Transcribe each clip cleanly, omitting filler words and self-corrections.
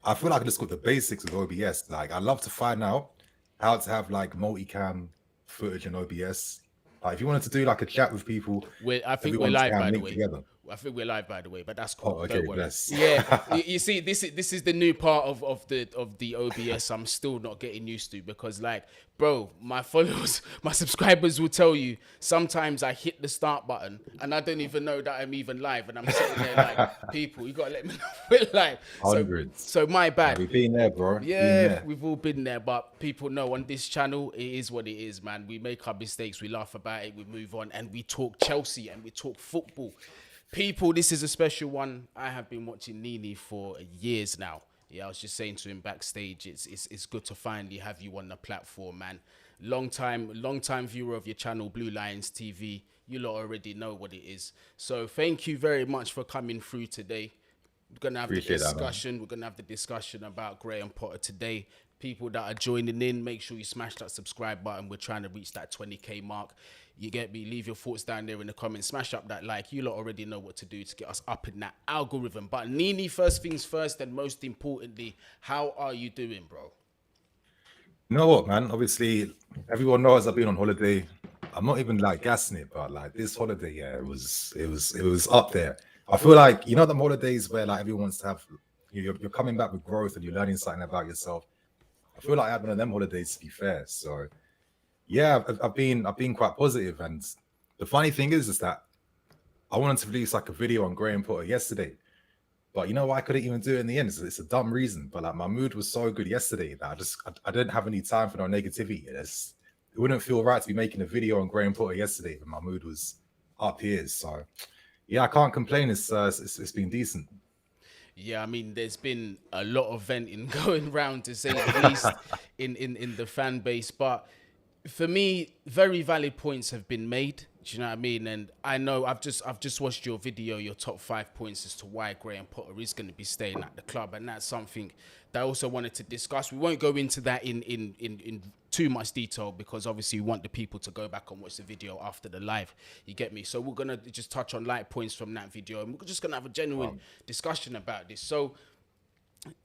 I feel like I just got the basics of OBS. Like, I love to find out how to have like multicam footage in OBS. Like, if you wanted to do like a chat with people, I think we're everyone's live, cam by the linked way. together. I think we're live, by the way, but that's Oh, cool. okay, Don't worry. bless. Yeah, you see, this is the new part of the OBS. I'm still not getting used to because, like, bro, my followers, my subscribers will tell you sometimes I hit the start button and I don't even know that I'm even live, and I'm sitting there like, people, you gotta let me know we're live. Hundreds. So my Like, bad. we've been there, bro. Been Yeah, there. we've all been there, but people know on this channel, it is what it is, man. We make our mistakes, we laugh about it, we move on, and we talk Chelsea and we talk football. People, this is a special one. I have been watching NiiNii for years now. Yeah, I was just saying to him backstage, it's good to finally have you on the platform, man. Long time viewer of your channel, Blue Lions TV. You lot already know what it is. So thank you very much for coming through today. We're gonna have Appreciate the that, man. discussion. We're gonna have the discussion about Graham Potter today. People that are joining in, make sure you smash that subscribe button. We're trying to reach that 20k mark. You get me? Leave your thoughts down there in the comments. Smash up that like. You lot already know what to do to get us up in that algorithm. But NiiNii, first things first, and most importantly, how are you doing, bro? You know what, man? Obviously, everyone knows I've been on holiday. I'm not even like gassing it, but like this holiday, yeah, it was up there. I feel like them holidays where like everyone wants to have you're coming back with growth and you're learning something about yourself. I feel like I had one of them holidays, to be fair. So yeah, I've been quite positive, and the funny thing is that I wanted to release like a video on Graham Potter yesterday, but you know what? I couldn't even do it in the end. It's a dumb reason, but like my mood was so good yesterday that I didn't have any time for no negativity. It wouldn't feel right to be making a video on Graham Potter yesterday, but my mood was up here. So yeah, I can't complain. It's been decent. Yeah, I mean, there's been a lot of venting going round, to say the least, in the fan base. But for me, very valid points have been made. Do you know what I mean? And I know I've just watched your video, your top 5 points as to why Graham Potter is going to be staying at the club, and that's something that I also wanted to discuss. We won't go into that in too much detail because obviously we want the people to go back and watch the video after the live. You get me? So we're gonna just touch on light points from that video, and we're just gonna have a genuine discussion about this. So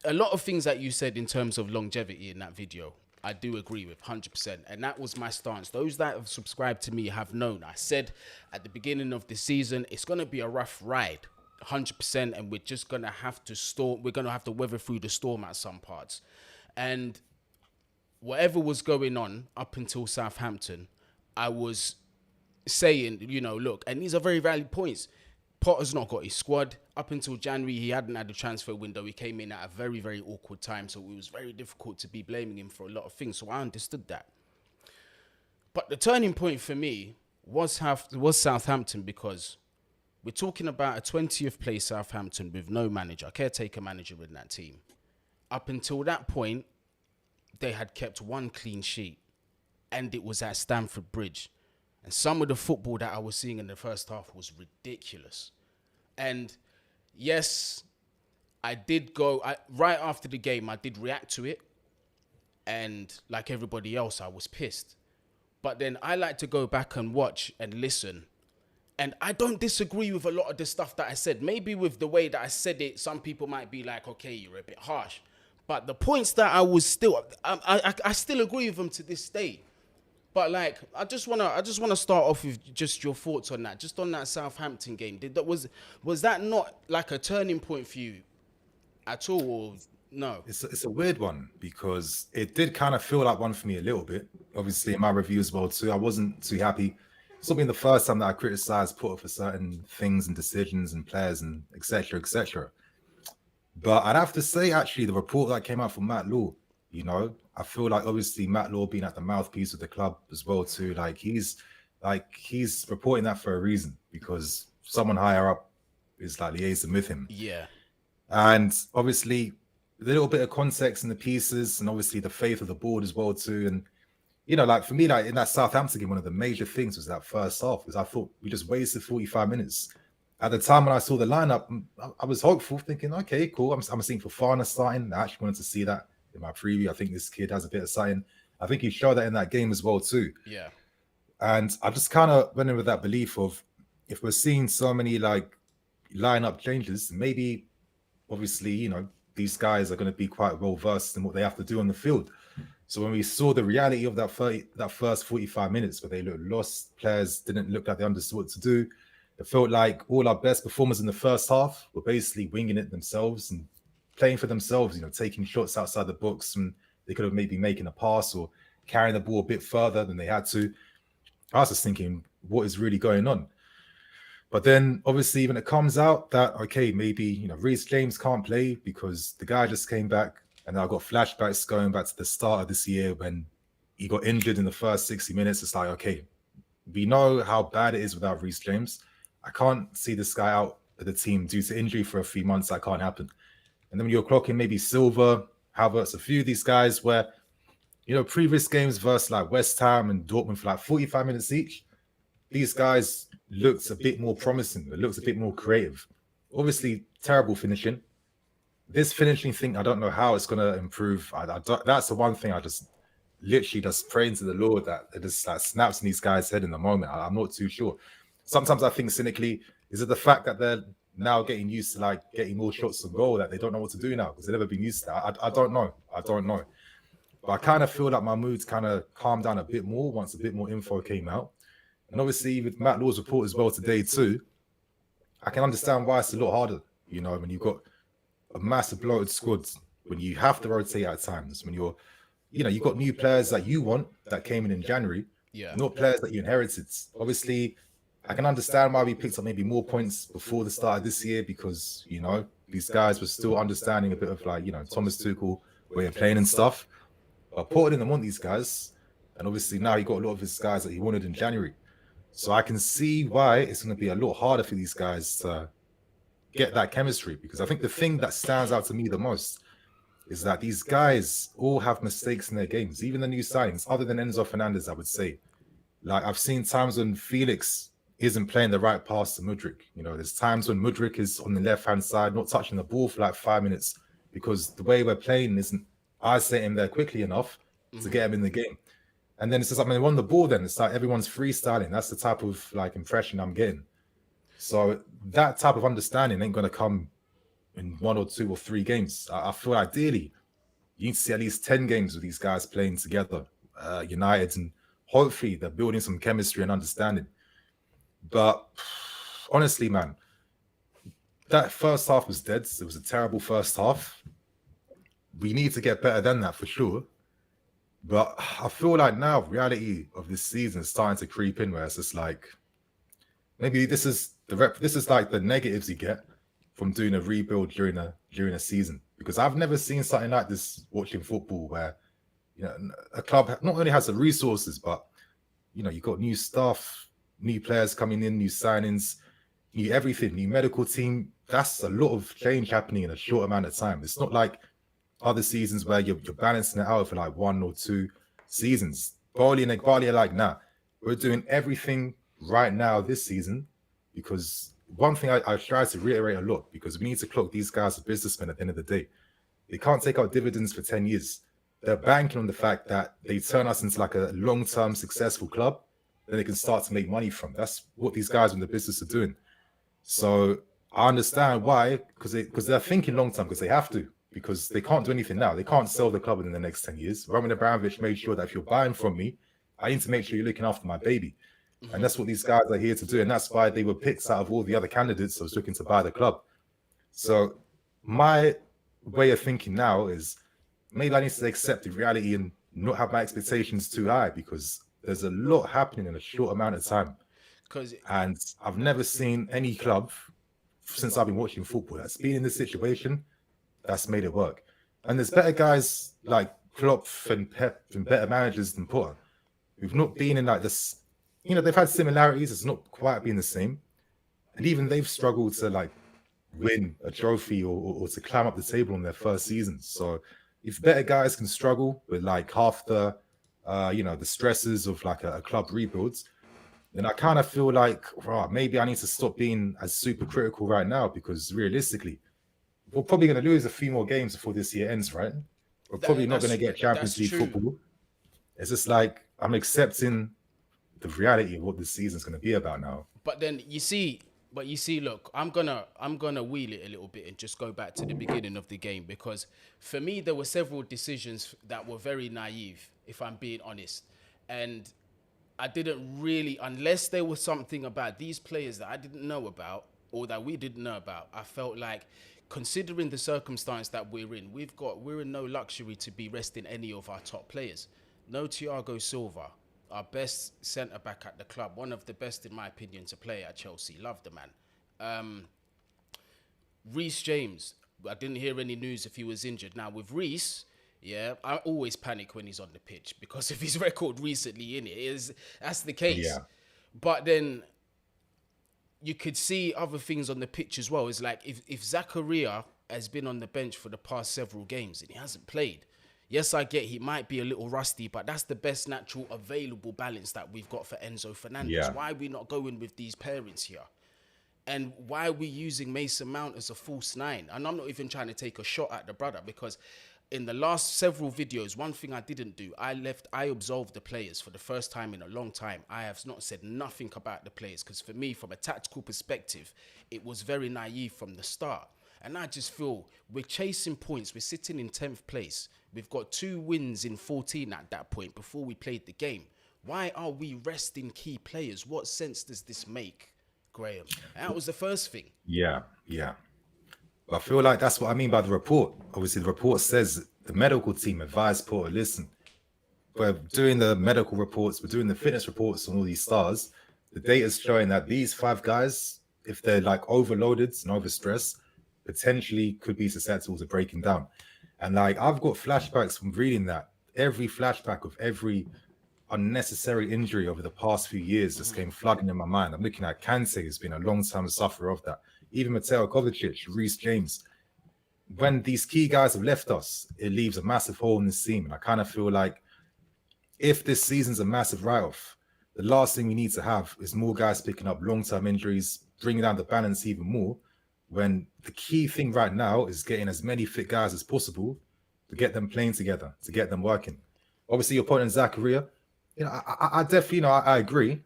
a lot of things that you said in terms of longevity in that video, I do agree with 100%. And that was my stance. Those that have subscribed to me have known. I said at the beginning of the season, it's going to be a rough ride, 100%. And we're just going to have to storm. We're going to have to weather through the storm at some parts. And whatever was going on up until Southampton, I was saying, look, and these are very valid points. Potter's not got his squad. Up until January, he hadn't had a transfer window. He came in at a very, very awkward time, so it was very difficult to be blaming him for a lot of things. So I understood that. But the turning point for me was Southampton, because we're talking about a 20th place Southampton with no manager, caretaker manager in that team. Up until that point, they had kept one clean sheet, and it was at Stamford Bridge. And some of the football that I was seeing in the first half was ridiculous. And yes, I did right after the game, I did react to it. And like everybody else, I was pissed. But then I like to go back and watch and listen. And I don't disagree with a lot of the stuff that I said. Maybe with the way that I said it, some people might be like, okay, you're a bit harsh. But the points that I still agree with them to this day. But like, I just wanna start off with just your thoughts on that, just on that Southampton game. Was that not like a turning point for you at all, or no? It's a weird one because it did kind of feel like one for me a little bit. Obviously, in my review as well too, I wasn't too happy. It's not been the first time that I criticized Potter for certain things and decisions and players and etc. etc. But I'd have to say, actually, the report that came out from Matt Law, I feel like obviously Matt Law being at the mouthpiece of the club as well too, he's reporting that for a reason, because someone higher up is like liaising with him. Yeah. And obviously the little bit of context in the pieces, and obviously the faith of the board as well too. And for me, like in that Southampton game, one of the major things was that first half, because I thought we just wasted 45 minutes. At the time when I saw the lineup, I was hopeful, thinking, okay, cool. I'm seeing Fofana starting. I actually wanted to see that in my preview. I think this kid has a bit of something. I think he showed that in that game as well too. Yeah. And I just kind of went in with that belief of, if we're seeing so many like lineup changes, maybe obviously, these guys are going to be quite well versed in what they have to do on the field. So when we saw the reality of that first 45 minutes where they looked lost, players didn't look like they understood what to do. It felt like all our best performers in the first half were basically winging it themselves and playing for themselves, taking shots outside the box, and they could have maybe making a pass or carrying the ball a bit further than they had to. I was just thinking, what is really going on? But then obviously when it comes out that, okay, maybe, Rhys James can't play because the guy just came back, and I got flashbacks going back to the start of this year when he got injured in the first 60 minutes. It's like, okay, we know how bad it is without Rhys James. I can't see this guy out of the team due to injury for a few months. That can't happen. And then when you're clocking maybe Silva, Havertz, a few of these guys where, previous games versus like West Ham and Dortmund for like 45 minutes each, these guys looked a bit more promising. It looks a bit more creative. Obviously, terrible finishing. This finishing thing, I don't know how it's going to improve. That's the one thing I just literally just praying to the Lord that it just like snaps in these guys' head in the moment. I'm not too sure. Sometimes I think cynically, is it the fact that they're now getting used to like getting more shots on goal that they don't know what to do now because they've never been used to that? I don't know. But I kind of feel like my mood's kind of calmed down a bit more once a bit more info came out. And obviously with Matt Law's report as well today too, I can understand why it's a lot harder, when you've got a massive bloated squad, when you have to rotate at times, when you're, you've got new players that you want that came in January, not players that you inherited. Obviously, I can understand why we picked up maybe more points before the start of this year because, these guys were still understanding a bit of like, Thomas Tuchel way of playing and stuff. But Porter didn't want these guys. And obviously now he got a lot of his guys that he wanted in January. So I can see why it's going to be a lot harder for these guys to get that chemistry, because I think the thing that stands out to me the most is that these guys all have mistakes in their games, even the new signings, other than Enzo Fernandez, I would say. Like I've seen times when Felix isn't playing the right pass to Mudryk. There's times when Mudryk is on the left-hand side, not touching the ball for like 5 minutes because the way we're playing isn't isolating him there quickly enough to get him in the game. And then it's just like when they won the ball, then it's like everyone's freestyling. That's the type of like impression I'm getting. So that type of understanding ain't going to come in 1 or 2 or 3 games. I feel ideally you need to see at least 10 games with these guys playing together, United, and hopefully they're building some chemistry and understanding. But honestly, man, that first half was dead. It was a terrible first half. We need to get better than that for sure. But I feel like now reality of this season is starting to creep in where it's just like, maybe this is like the negatives you get from doing a rebuild during a season. Because I've never seen something like this watching football where, a club not only has the resources, but, you've got new staff, new players coming in, new signings, new everything, new medical team. That's a lot of change happening in a short amount of time. It's not like other seasons where you're balancing it out for like 1 or 2 seasons. Bali and Egbali are like, nah, we're doing everything right now this season, because one thing I try to reiterate a lot, because we need to clock these guys as businessmen at the end of the day. They can't take out dividends for 10 years. They're banking on the fact that they turn us into like a long-term successful club, then they can start to make money from. That's what these guys in the business are doing. So I understand why, because they're thinking long-term, because they have to, because they can't do anything now. They can't sell the club in the next 10 years. Roman Abramovich made sure that if you're buying from me, I need to make sure you're looking after my baby. And that's what these guys are here to do. And that's why they were picked out of all the other candidates that was looking to buy the club. So my way of thinking now is maybe I need to accept the reality and not have my expectations too high, because there's a lot happening in a short amount of time. And I've never seen any club since I've been watching football that's been in this situation that's made it work. And there's better guys like Klopp and Pep and better managers than Potter who've not been in like this. They've had similarities. It's not quite been the same. And even they've struggled to like win a trophy or to climb up the table on their first season. So if better guys can struggle with like half the, the stresses of like a club rebuilds, then I kind of feel like, maybe I need to stop being as super critical right now, because realistically, we're probably going to lose a few more games before this year ends, right? We're probably not going to get Champions League football. It's just like I'm accepting the reality of what this season's going to be about now. But then you see, But you see, look, I'm gonna wheel it a little bit and just go back to the beginning of the game, because for me there were several decisions that were very naive, if I'm being honest, and I didn't really, unless there was something about these players that I didn't know about or that we didn't know about. I felt like, considering the circumstance that we're in, we're in no luxury to be resting any of our top players. No Thiago Silva, our best centre back at the club, one of the best in my opinion to play at Chelsea. Love the man. Rhys James, I didn't hear any news if he was injured. Now with Rhys, yeah, I always panic when he's on the pitch because of his record recently in it. That's the case. Yeah. But then you could see other things on the pitch as well. It's like if Zakaria has been on the bench for the past several games and he hasn't played, yes, I get he might be a little rusty, but that's the best natural available balance that we've got for Enzo Fernandez. Yeah. Why are we not going with these pairings here? And why are we using Mason Mount as a false nine? And I'm not even trying to take a shot at the brother, because in the last several videos, one thing I didn't do, I absolved the players for the first time in a long time. I have not said nothing about the players, because for me, from a tactical perspective, it was very naive from the start. And I just feel we're chasing points. We're sitting in 10th place. We've got 2 wins in 14 at that point before we played the game. Why are we resting key players? What sense does this make, Graham? And that was the first thing. Yeah. I feel like that's what I mean by the report. Obviously, the report says the medical team advised Porter, listen, we're doing the medical reports, we're doing the fitness reports on all these stars. The data's showing that these 5 guys, if they're like overloaded and overstressed, potentially could be susceptible to breaking down. And like, I've got flashbacks from reading that. Every flashback of every unnecessary injury over the past few years just came flooding in my mind. I'm looking at Kante, who's been a long-time sufferer of that. Even Mateo Kovacic, Rhys James. When these key guys have left us, it leaves a massive hole in this team. And I kind of feel like if this season's a massive write-off, the last thing we need to have is more guys picking up long-term injuries, bringing down the balance even more, when the key thing right now is getting as many fit guys as possible to get them playing together, to get them working. Obviously, your point on Zakaria, you know, I definitely, I agree.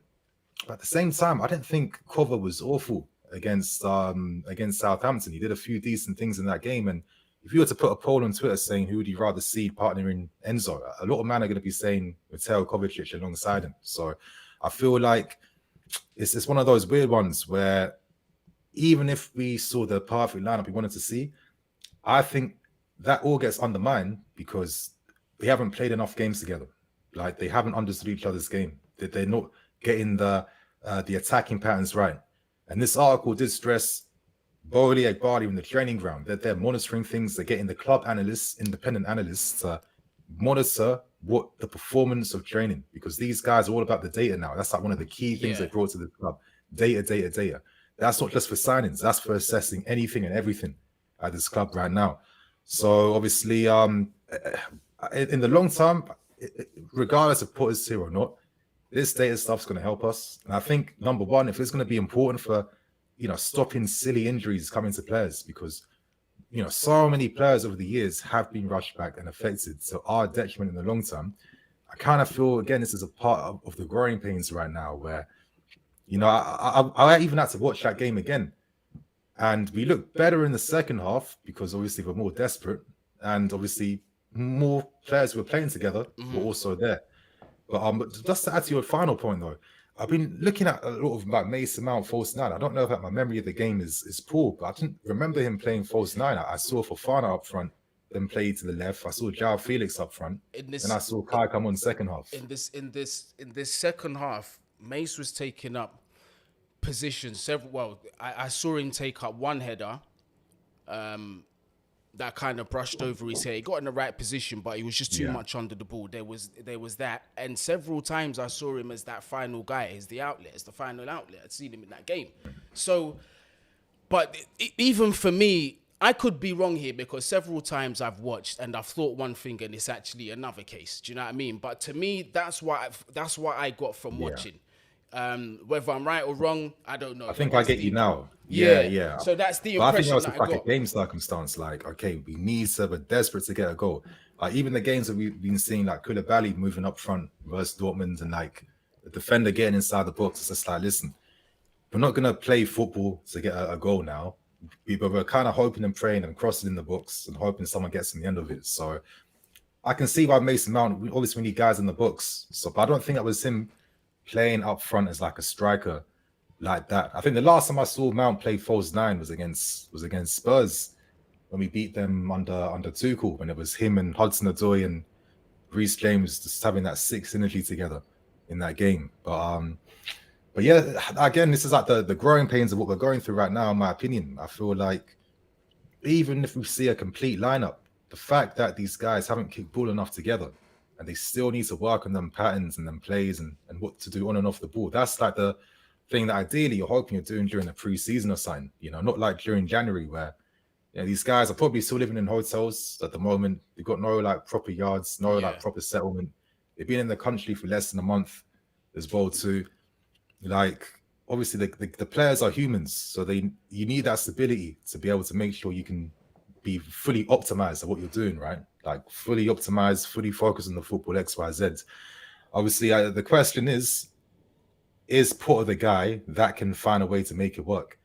But at the same time, I didn't think Cover was awful against Southampton. He did a few decent things in that game. And if you were to put a poll on Twitter saying who would you rather see partnering Enzo, a lot of men are going to be saying Mateo Kovacic alongside him. So I feel like it's one of those weird ones where even if we saw the perfect lineup we wanted to see, I think that all gets undermined because we haven't played enough games together. Like, they haven't understood each other's game. They're not getting the attacking patterns right. And this article did stress Bowley Agbali in the training ground, that they're monitoring things. They're getting the club analysts, independent analysts, to monitor what the performance of training, because these guys are all about the data now. That's like one of the key things they brought to the club. Data. That's not just for signings. That's for assessing anything and everything at this club right now. So obviously, in the long term, regardless of Potter's here or not, this data stuff's going to help us. And I think, number one, if it's going to be important for, stopping silly injuries coming to players, because, so many players over the years have been rushed back and affected to our detriment in the long term. I kind of feel, again, this is a part of the growing pains right now where, I even had to watch that game again. And we looked better in the second half because obviously we're more desperate, and obviously more players who were playing together were also there. But just to add to your final point, though, I've been looking at a lot of like Mason Mount false nine. I don't know if my memory of the game is poor, but I didn't remember him playing false nine. I saw Fofana up front, then play to the left. I saw João Felix up front, and I saw Kai come on second half. In this second half, Mace was taking up positions several. Well, I saw him take up one header that kind of brushed over his head. He got in the right position, but he was just too much under the ball. There was that, and several times I saw him as that final guy, as the final outlet. I'd seen him in that game. So, but even for me, I could be wrong here, because several times I've watched and I've thought one thing and it's actually another case. Do you know what I mean? But to me, that's what I got from watching. Whether I'm right or wrong, I don't know. I think I get you now. Yeah. So that's the but impression I think that was I got. a game circumstance. Like, okay, we need to, we're desperate to get a goal. Like, even the games that we've been seeing, like Koulibaly moving up front versus Dortmund, and like the defender getting inside the box, it's just like, listen, we're not gonna play football to get a goal now. We're kind of hoping and praying and crossing in the books and hoping someone gets in the end of it. So I can see why Mason Mount, obviously we need guys in the books. So, but I don't think that was him playing up front as like a striker like that. I think the last time I saw Mount play false nine was against Spurs when we beat them under Tuchel, when it was him and Hudson-Odoi and Rhys James just having that sick synergy together in that game. But yeah, again, this is like the growing pains of what we're going through right now, in my opinion. I feel like even if we see a complete lineup, the fact that these guys haven't kicked ball enough together and they still need to work on them patterns and them plays and what to do on and off the ball, that's like the thing that ideally you're hoping you're doing during the pre-season or something, you know, not like during January where these guys are probably still living in hotels at the moment. They've got no like proper yards, no like proper settlement. They've been in the country for less than a month as well too. Like obviously the players are humans, so you need that stability to be able to make sure you can be fully optimized at what you're doing, right? Like fully optimized, fully focused on the football X, Y, Z. Obviously, the question is Porter the guy that can find a way to make it work?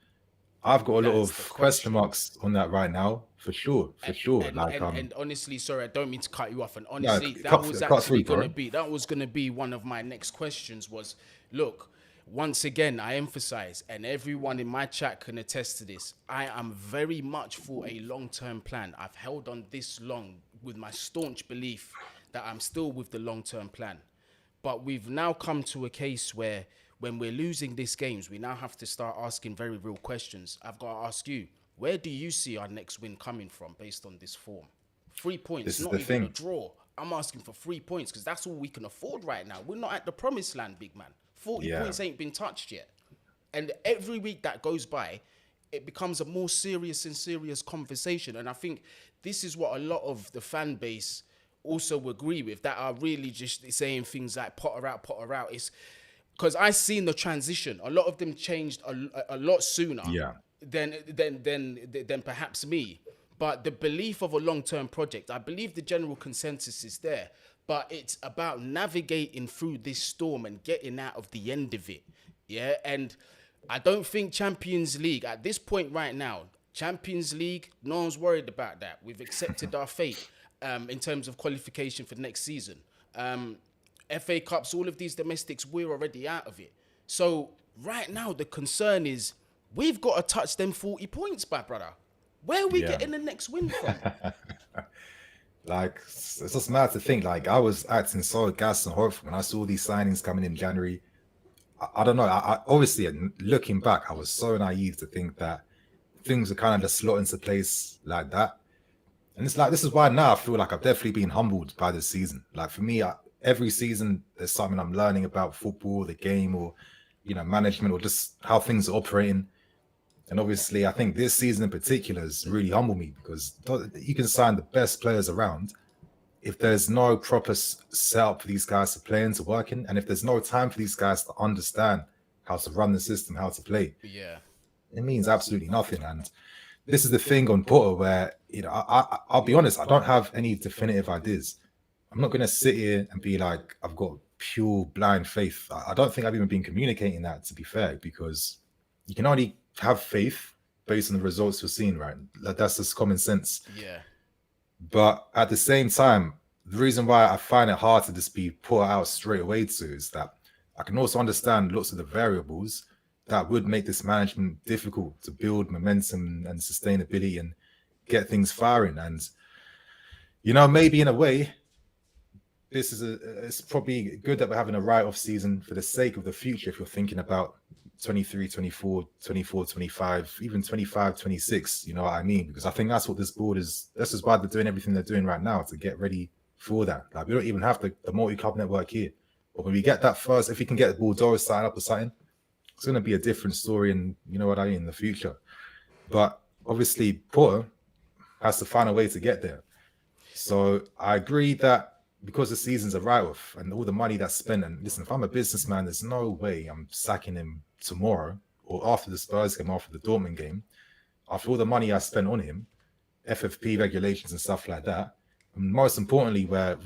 I've got a lot of question marks on that right now, for sure. And honestly, sorry, I don't mean to cut you off. And honestly, that was gonna be one of my next questions. Was look, once again, I emphasize, and everyone in my chat can attest to this, I am very much for a long-term plan. I've held on this long with my staunch belief that I'm still with the long-term plan. But we've now come to a case where when we're losing these games, we now have to start asking very real questions. I've got to ask you, where do you see our next win coming from based on this form? 3 points, not even a draw. I'm asking for 3 points because that's all we can afford right now. We're not at the promised land, big man. 40 points ain't been touched yet. And every week that goes by, it becomes a more serious and serious conversation. And I think this is what a lot of the fan base also agree with, that are really just saying things like Potter out. It's because I seen the transition. A lot of them changed a lot sooner than perhaps me. But the belief of a long-term project, I believe the general consensus is there. But it's about navigating through this storm and getting out of the end of it. Yeah, and I don't think Champions League, at this point right now, Champions League, no one's worried about that. We've accepted our fate in terms of qualification for next season. FA Cups, all of these domestics, we're already out of it. So right now, the concern is we've got to touch them 40 points, my brother. Where are we getting the next win from? Like, it's just mad to think, like, I was acting so gassed and hopeful when I saw these signings coming in January. I don't know. I obviously, looking back, I was so naive to think that things are kind of just slot into place like that. And it's like, this is why now I feel like I've definitely been humbled by this season. Like, for me, every season, there's something I'm learning about football, the game, or, you know, management, or just how things are operating. And obviously, I think this season in particular has really humbled me because you can sign the best players around. If there's no proper setup for these guys to play in, to work in, and if there's no time for these guys to understand how to run the system, how to play, it means absolutely nothing. And this is the thing on Porter where, you know, I'll be honest, I don't have any definitive ideas. I'm not going to sit here and be like, I've got pure blind faith. I don't think I've even been communicating that, to be fair, because you can only have faith based on the results we're seeing, right? That's just common sense. Yeah. But at the same time, the reason why I find it hard to just be put out straight away to is that I can also understand lots of the variables that would make this management difficult to build momentum and sustainability and get things firing. And, you know, maybe in a way, it's probably good that we're having a write-off season for the sake of the future. If you're thinking about 23, 24, 24, 25, even 25, 26, you know what I mean? Because I think that's what this board is. This is why they're doing everything they're doing right now, to get ready for that. Like, we don't even have the multi-club network here. But when we get that first, if we can get the Bordeaux signed up or something, it's going to be a different story, and you know what I mean, in the future. But obviously, Porter has to find a way to get there. So I agree that because the season's a write-off and all the money that's spent, and listen, if I'm a businessman, there's no way I'm sacking him tomorrow or after the Spurs game, after the Dortmund game, after all the money I spent on him, FFP regulations and stuff like that. And most importantly, where,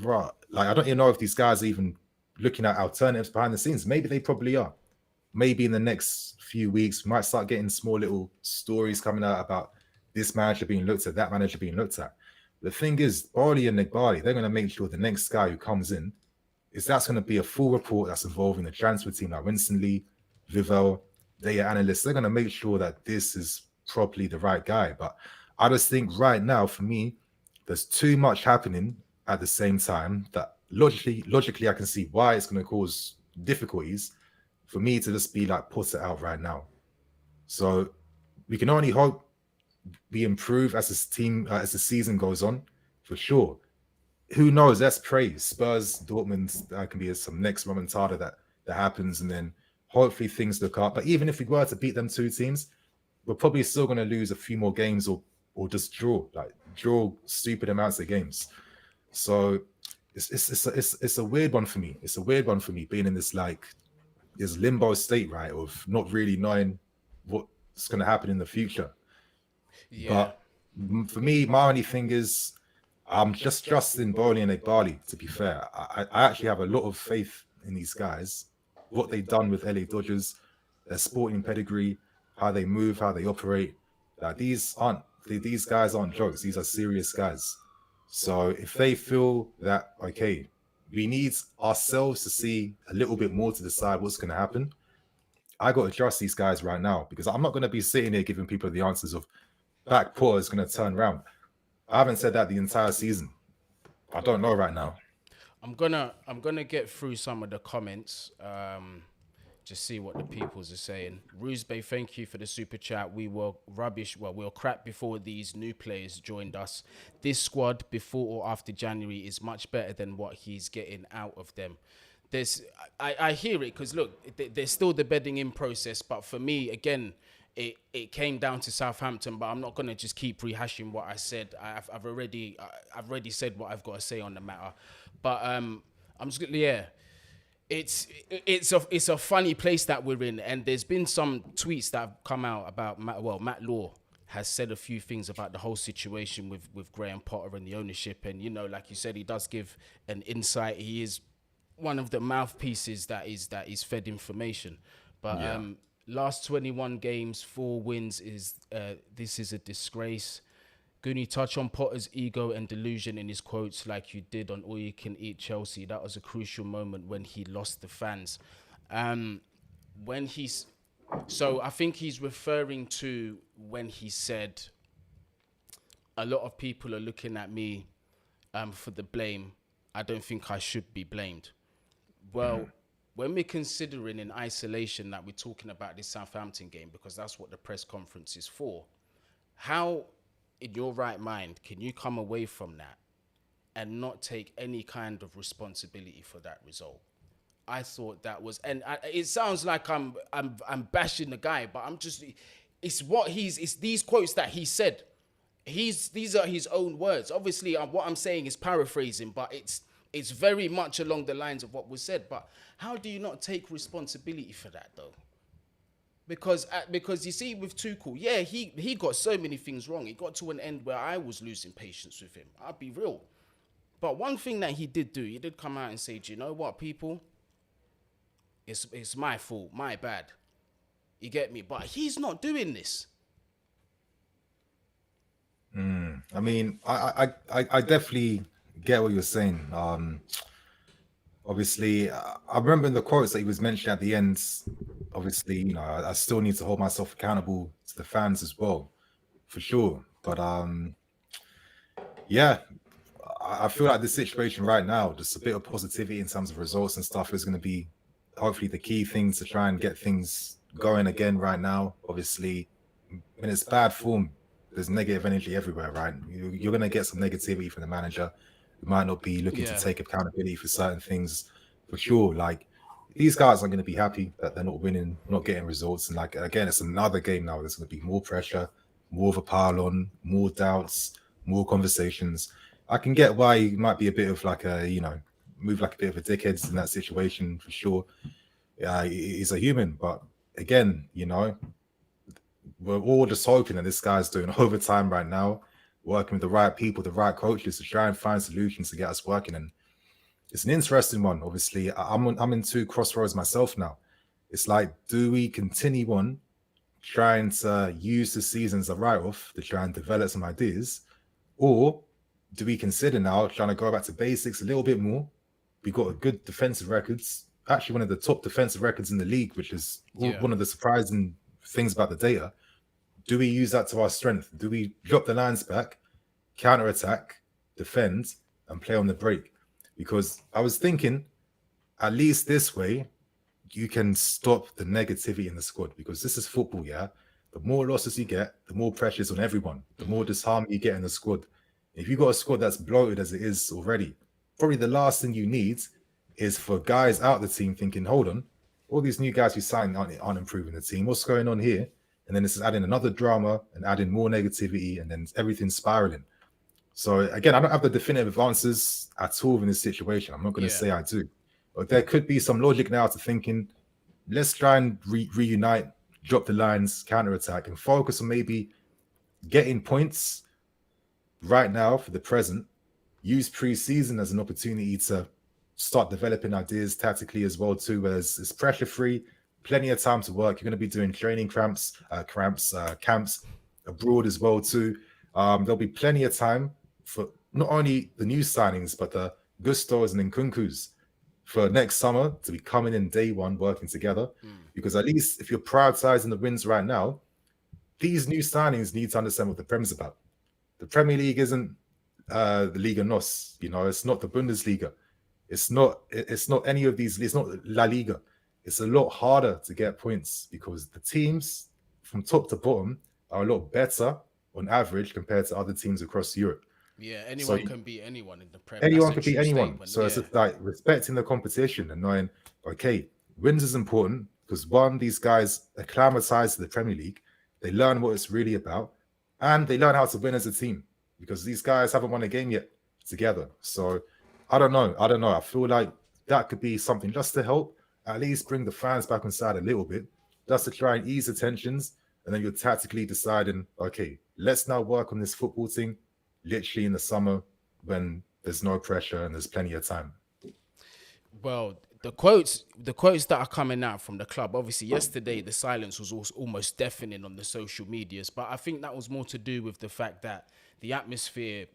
like, I don't even know if these guys are even looking at alternatives behind the scenes. Maybe they probably are. maybe in the next few weeks, we might start getting small little stories coming out about this manager being looked at, that manager being looked at. The thing is, Barley and Nick Barley, they're going to make sure the next guy who comes in that's going to be a full report that's involving the transfer team, like Winston Lee, Vivel, data analysts. They're going to make sure that this is properly the right guy. But I just think right now, for me, there's too much happening at the same time that logically, I can see why it's going to cause difficulties for me to just be like, put it out right now. So we can only hope we improve as this team, as the season goes on, for sure. Who knows? Let's pray. Spurs, Dortmund, that can be some next remontada that happens, and then hopefully things look up. But even if we were to beat them two teams, we're probably still going to lose a few more games or just draw stupid amounts of games. So it's a weird one for me. It's a weird one for me being in this this limbo state, right, of not really knowing what's going to happen in the future. Yeah. But for me, my only thing is I'm just trusting Bowley and Barley, to be fair. I actually have a lot of faith in these guys, what they've done with LA Dodgers, their sporting pedigree, how they move, how they operate. These guys aren't jokes. These are serious guys. So if they feel that, okay, we need ourselves to see a little bit more to decide what's going to happen, I got to trust these guys right now, because I'm not going to be sitting here giving people the answers of back Porter is going to turn around. I haven't said that the entire season. I don't know right now. I'm gonna get through some of the comments. Just see what the peoples are saying. Rhys Bay, thank you for the super chat. We were rubbish. Well, we were crap before these new players joined us. This squad before or after January is much better than what he's getting out of them. I hear it, because look, there's still the bedding in process. But for me, again, it came down to Southampton. But I'm not gonna just keep rehashing what I said. I've already said what I've got to say on the matter. But I'm just It's a funny place that we're in, and there's been some tweets that have come out about Matt Law has said a few things about the whole situation with Graham Potter and the ownership, and like you said, he does give an insight. He is one of the mouthpieces that is fed information. But last 21 games, 4 wins this is a disgrace. Guni, touch on Potter's ego and delusion in his quotes like you did on All You Can Eat Chelsea. That was a crucial moment when he lost the fans. So I think he's referring to when he said, a lot of people are looking at me for the blame. I don't think I should be blamed. Well, when we're considering in isolation that we're talking about this Southampton game, because that's what the press conference is for, how in your right mind can you come away from that and not take any kind of responsibility for that result? I thought that was, and it sounds like I'm bashing the guy, but it's these quotes that he said. These are his own words. Obviously, what I'm saying is paraphrasing, but it's very much along the lines of what was said. But how do you not take responsibility for that, though? Because you see, with Tuchel, he got so many things wrong. It got to an end where I was losing patience with him. I'll be real. But one thing that he did do, he did come out and say, do you know what, people? It's my fault, my bad. You get me? But he's not doing this. I mean, I definitely get what you're saying. Obviously, I remember in the quotes that he was mentioning at the end, obviously, I still need to hold myself accountable to the fans as well, for sure. But I feel like the situation right now, just a bit of positivity in terms of results and stuff is going to be hopefully the key thing to try and get things going again right now. Obviously, when it's bad form, there's negative energy everywhere, right? You're going to get some negativity from the manager. You might not be looking to take accountability for certain things, for sure. Like, these guys aren't going to be happy that they're not winning, not getting results. And again, it's another game now. There's going to be more pressure, more of a pile on, more doubts, more conversations. I can get why you might be a bit of move like a bit of a dickhead in that situation, for sure. He's a human, but again, we're all just hoping that this guy's doing overtime right now, working with the right people, the right coaches to try and find solutions to get us working. And it's an interesting one. Obviously, I'm in two crossroads myself now. It's like, do we continue on trying to use the season as a write-off to try and develop some ideas, or do we consider now trying to go back to basics a little bit more? We got a good defensive records, actually one of the top defensive records in the league, which is one of the surprising things about the data. Do we use that to our strength? Do we drop the lines back, counter attack, defend, and play on the break? Because I was thinking, at least this way, you can stop the negativity in the squad, because this is football, yeah? The more losses you get, the more pressure is on everyone, the more disharmony you get in the squad. If you've got a squad that's bloated as it is already, probably the last thing you need is for guys out the team thinking, hold on, all these new guys who signed aren't improving the team. What's going on here? And then this is adding another drama and adding more negativity, and then everything's spiraling. So again, I don't have the definitive answers at all in this situation. I'm not going to say I do. But there could be some logic now to thinking, let's try and reunite, drop the lines, counter-attack, and focus on maybe getting points right now for the present. Use pre-season as an opportunity to start developing ideas tactically as well too, where it's pressure-free, plenty of time to work. You're going to be doing training camps abroad as well too. There'll be plenty of time for not only the new signings, but the Gustos and Nkunkus for next summer to be coming in day one, working together. Because at least if you're prioritizing the wins right now, these new signings need to understand what the Prem's about. The Premier League isn't the Liga NOS, you know, it's not the Bundesliga. It's not any of these, it's not La Liga. It's a lot harder to get points because the teams from top to bottom are a lot better on average compared to other teams across Europe. Yeah, anyone can beat anyone in the Prem. Anyone can beat anyone. So it's just like respecting the competition and knowing, okay, wins is important because one, these guys acclimatize to the Premier League. They learn what it's really about and they learn how to win as a team because these guys haven't won a game yet together. So I don't know. I feel like that could be something just to help at least bring the fans back on side a little bit, just to try and ease the tensions. And then you're tactically deciding, okay, let's now work on this football thing literally in the summer when there's no pressure and there's plenty of time. Well, the quotes that are coming out from the club, obviously yesterday the silence was almost deafening on the social medias, but I think that was more to do with the fact that the atmosphere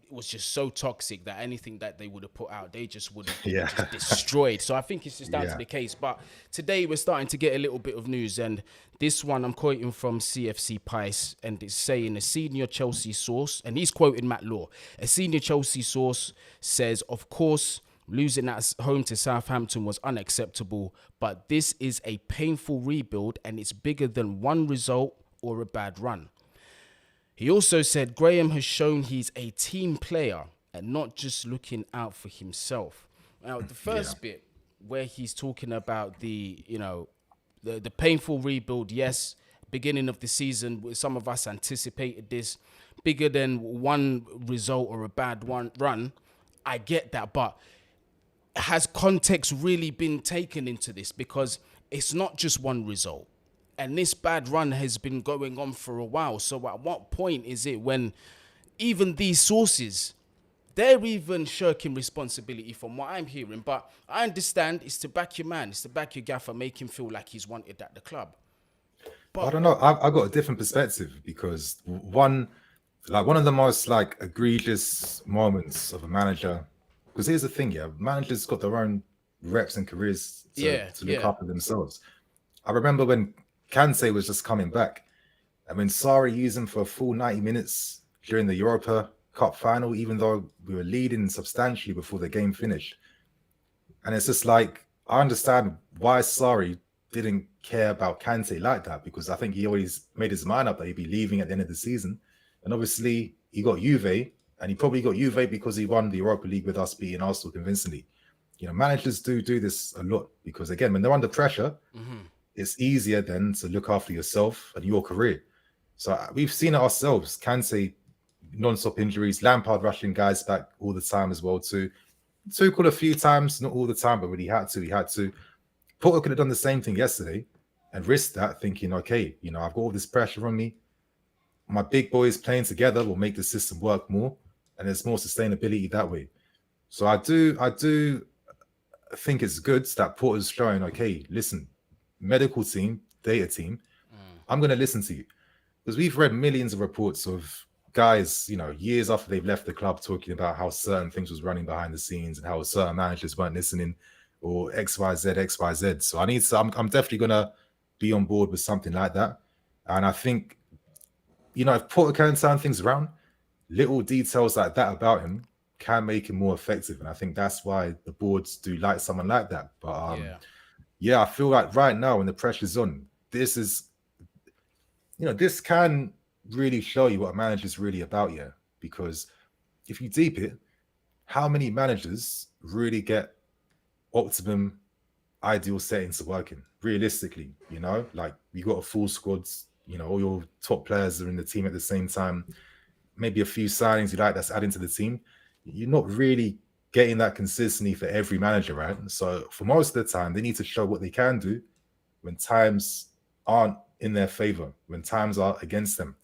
was just so toxic that anything that they would have put out, they just would have just destroyed. So I think it's just down to the case. But today we're starting to get a little bit of news, and this one I'm quoting from CFC Pice, and it's saying a senior Chelsea source, and he's quoting Matt Law. A senior Chelsea source says, of course, losing at home to Southampton was unacceptable, but this is a painful rebuild and it's bigger than one result or a bad run. He also said Graham has shown he's a team player and not just looking out for himself. Now, the first bit where he's talking about the painful rebuild, yes, beginning of the season, some of us anticipated this, bigger than one result or a bad run. I get that, but has context really been taken into this? Because it's not just one result. And this bad run has been going on for a while. So at what point is it when even these sources, they're even shirking responsibility from what I'm hearing? But I understand it's to back your man. It's to back your gaffer, make him feel like he's wanted at the club. But I don't know. I got a different perspective because one of the most egregious moments of a manager, because here's the thing, managers got their own reps and careers to look after themselves. I remember when Kante was just coming back. I mean, Sarri used him for a full 90 minutes during the Europa Cup final, even though we were leading substantially before the game finished. And it's just like, I understand why Sarri didn't care about Kante like that, because I think he always made his mind up that he'd be leaving at the end of the season. And obviously, he got Juve, and he probably got Juve because he won the Europa League with us beating Arsenal convincingly. You know, managers do this a lot because, again, when they're under pressure, it's easier then to look after yourself and your career. So we've seen it ourselves. Kante, non-stop injuries, Lampard rushing guys back all the time as well too. Tuchel a few times, not all the time, but when he had to. Potter could have done the same thing yesterday and risked that, thinking, okay, I've got all this pressure on me. My big boys playing together will make the system work more, and there's more sustainability that way. So I do think it's good that Porter's showing, okay, listen, medical team, data team, I'm going to listen to you. Because we've read millions of reports of guys, you know, years after they've left the club talking about how certain things was running behind the scenes and how certain managers weren't listening or XYZ. So I'm definitely going to be on board with something like that. And I think, you know, if Porter can turn things around, little details like that about him can make him more effective. And I think that's why the boards do like someone like that. But yeah, I feel like right now when the pressure's on, this is, you know, this can really show you what a manager's really about, yeah. Because if you deep it, how many managers really get optimum ideal settings to work in? Realistically, you know, like you got a full squad, you know, all your top players are in the team at the same time, maybe a few signings you like that's adding to the team. You're not really getting that consistency for every manager, right? So for most of the time, they need to show what they can do when times aren't in their favor, when times are against them.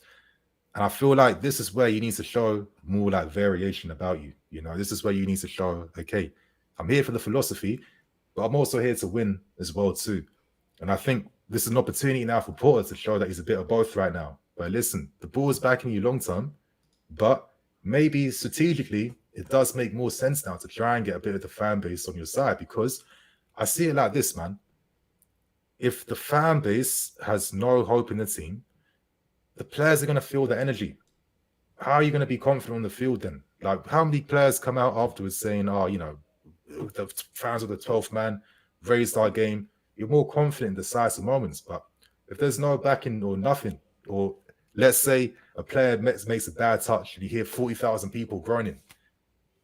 And I feel like this is where you need to show more like variation about you. You know, this is where you need to show, okay, I'm here for the philosophy, but I'm also here to win as well too. And I think this is an opportunity now for Porter to show that he's a bit of both right now. But listen, the ball's backing you long term, but maybe strategically it does make more sense now to try and get a bit of the fan base on your side, because I see it like this, man. If the fan base has no hope in the team, the players are going to feel the energy. How are you going to be confident on the field then? Like, how many players come out afterwards saying, oh, you know, the fans of the 12th man raised our game? You're more confident in decisive moments. But if there's no backing or nothing, or let's say a player makes a bad touch and you hear 40,000 people groaning,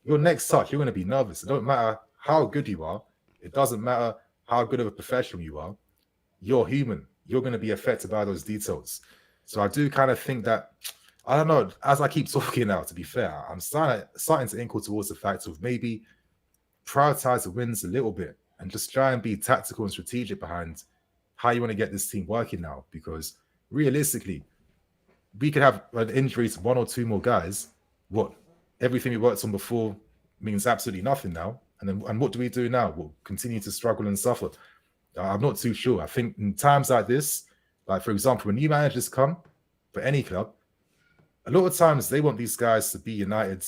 your next touch, you're going to be nervous. It don't matter how good you are. It doesn't matter how good of a professional you are. You're human. You're going to be affected by those details. So I do kind of think that, I don't know, as I keep talking now, to be fair, I'm starting to inkle towards the fact of maybe prioritize the wins a little bit and just try and be tactical and strategic behind how you want to get this team working now. Because realistically, we could have an injury to one or two more guys. What? Everything we worked on before means absolutely nothing now. And what do we do now? We'll continue to struggle and suffer. I'm not too sure. I think in times like this, like for example, when new managers come for any club, a lot of times they want these guys to be united.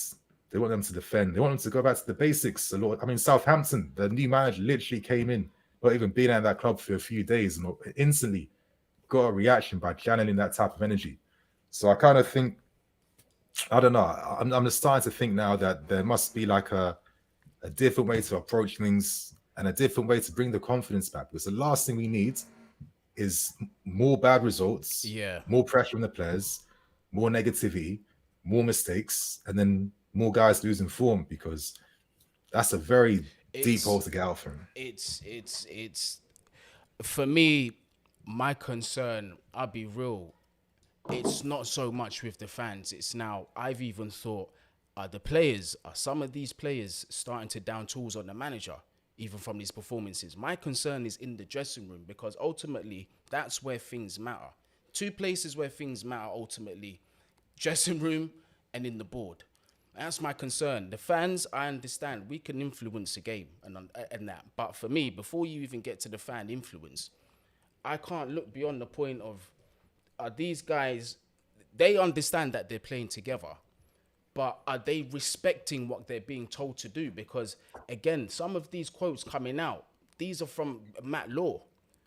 They want them to defend. They want them to go back to the basics. I mean, Southampton, the new manager literally came in, not even being at that club for a few days, and instantly got a reaction by channeling that type of energy. So I kind of think, I don't know. I'm just starting to think now that there must be like a different way to approach things and a different way to bring the confidence back. Because the last thing we need is more bad results, more pressure on the players, more negativity, more mistakes, and then more guys losing form, because that's a very deep hole to get out from. It's for me, my concern, I'll be real, it's not so much with the fans. It's now, I've even thought, are some of these players starting to down tools on the manager, even from these performances? My concern is in the dressing room, because ultimately that's where things matter. Two places where things matter ultimately: dressing room and in the board. That's my concern. The fans, I understand, we can influence the game and that. But for me, before you even get to the fan influence, I can't look beyond the point of, these guys, they understand that they're playing together, but are they respecting what they're being told to do? Because again, some of these quotes coming out, these are from Matt Law.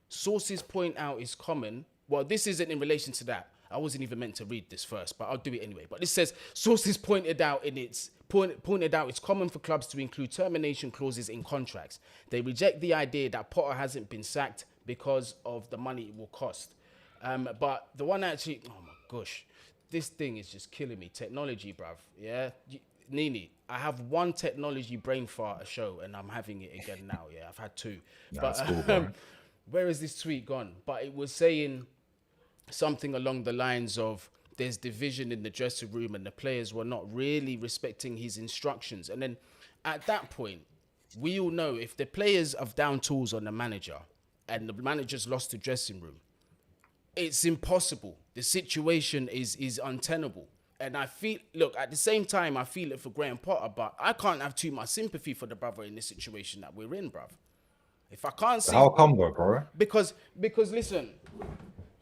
Sources point out is common. Well, this isn't in relation to that. I wasn't even meant to read this first, but I'll do it anyway. But this says, sources pointed out it's common for clubs to include termination clauses in contracts. They reject the idea that Potter hasn't been sacked because of the money it will cost. But the one actually, oh my gosh, this thing is just killing me. Technology, bruv. Yeah. NiiNii, I have one technology brain fart a show, and I'm having it again now. Yeah, I've had two. But cool, where is this tweet gone? But it was saying something along the lines of, there's division in the dressing room and the players were not really respecting his instructions. And then at that point, we all know if the players have down tools on the manager and the manager's lost the dressing room, it's impossible. The situation is untenable. And I feel, look, at the same time, I feel it for Graham Potter, but I can't have too much sympathy for the brother in this situation that we're in, bruv. If I can't So see, how come though, bro? because listen,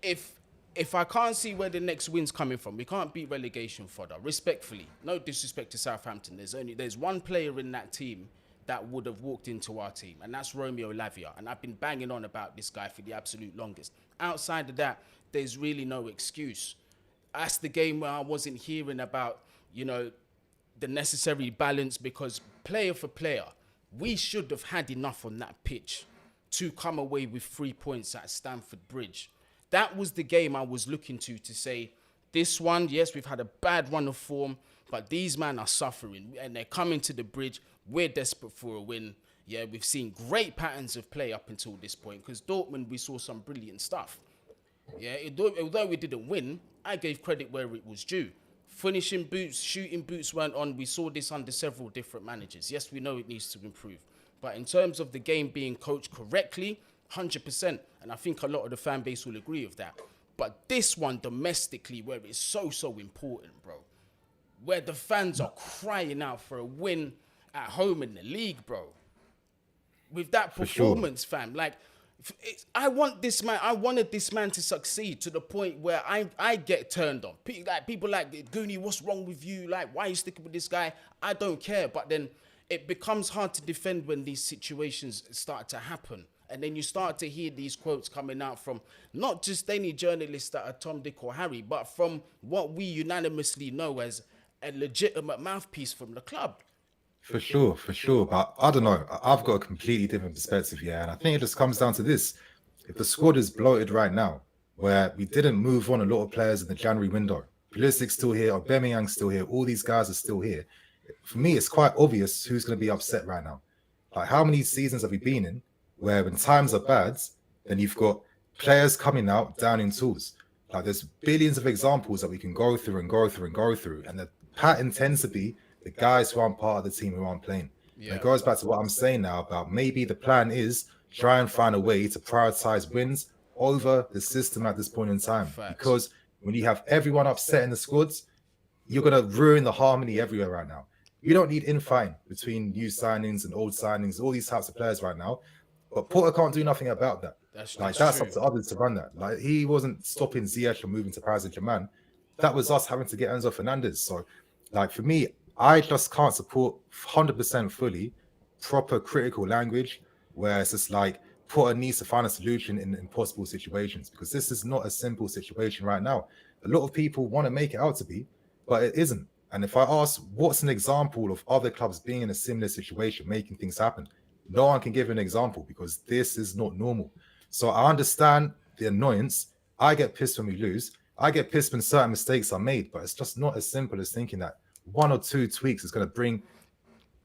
if I can't see where the next win's coming from, we can't beat relegation fodder. Respectfully, no disrespect to Southampton. There's one player in that team that would have walked into our team, and that's Romeo Lavia. And I've been banging on about this guy for the absolute longest. Outside of that, there's really no excuse. That's the game where I wasn't hearing about, the necessary balance, because player for player, we should have had enough on that pitch to come away with 3 points at Stamford Bridge. That was the game I was looking to say, this one, yes, we've had a bad run of form, but these men are suffering and they're coming to the Bridge. We're desperate for a win. Yeah, we've seen great patterns of play up until this point, because Dortmund, we saw some brilliant stuff. Yeah, although we didn't win, I gave credit where it was due. Finishing boots, shooting boots weren't on. We saw this under several different managers. Yes, we know it needs to improve. But in terms of the game being coached correctly, 100%. And I think a lot of the fan base will agree with that. But this one domestically, where it's so important, bro, where the fans are crying out for a win at home in the league, bro. With that performance, fam, like, I wanted this man to succeed to the point where I get turned on. People like, Guni, what's wrong with you? Like, why are you sticking with this guy? I don't care. But then it becomes hard to defend when these situations start to happen. And then you start to hear these quotes coming out from not just any journalists that are Tom, Dick or Harry, but from what we unanimously know as a legitimate mouthpiece from the club. For sure. But I don't know. I've got a completely different perspective, yeah. And I think it just comes down to this. If the squad is bloated right now, where we didn't move on a lot of players in the January window, Pulisic's still here, Aubameyang's still here, all these guys are still here. For me, it's quite obvious who's going to be upset right now. Like, how many seasons have we been in where when times are bad, then you've got players coming out down in tools? Like, there's billions of examples that we can go through. And the pattern tends to be the guys who aren't part of the team who aren't playing. Yeah. It goes back to what I'm saying now about maybe the plan is try and find a way to prioritize wins over the system at this point in time. Facts. Because when you have everyone upset in the squads, you're going to ruin the harmony everywhere right now. You don't need infighting between new signings and old signings, all these types of players right now. But Porter can't do nothing about that. That's up to others to run that. Like, he wasn't stopping Ziyech from moving to Paris Saint-Germain. That was us having to get Enzo Fernandez. So, like, for me, I just can't support 100% fully proper critical language where it's just like Porter needs to find a solution in impossible situations, because this is not a simple situation right now. A lot of people want to make it out to be, but it isn't. And if I ask, what's an example of other clubs being in a similar situation, making things happen? No one can give an example, because this is not normal. So I understand the annoyance. I get pissed when we lose. I get pissed when certain mistakes are made, but it's just not as simple as thinking that 1 or 2 tweaks is going to bring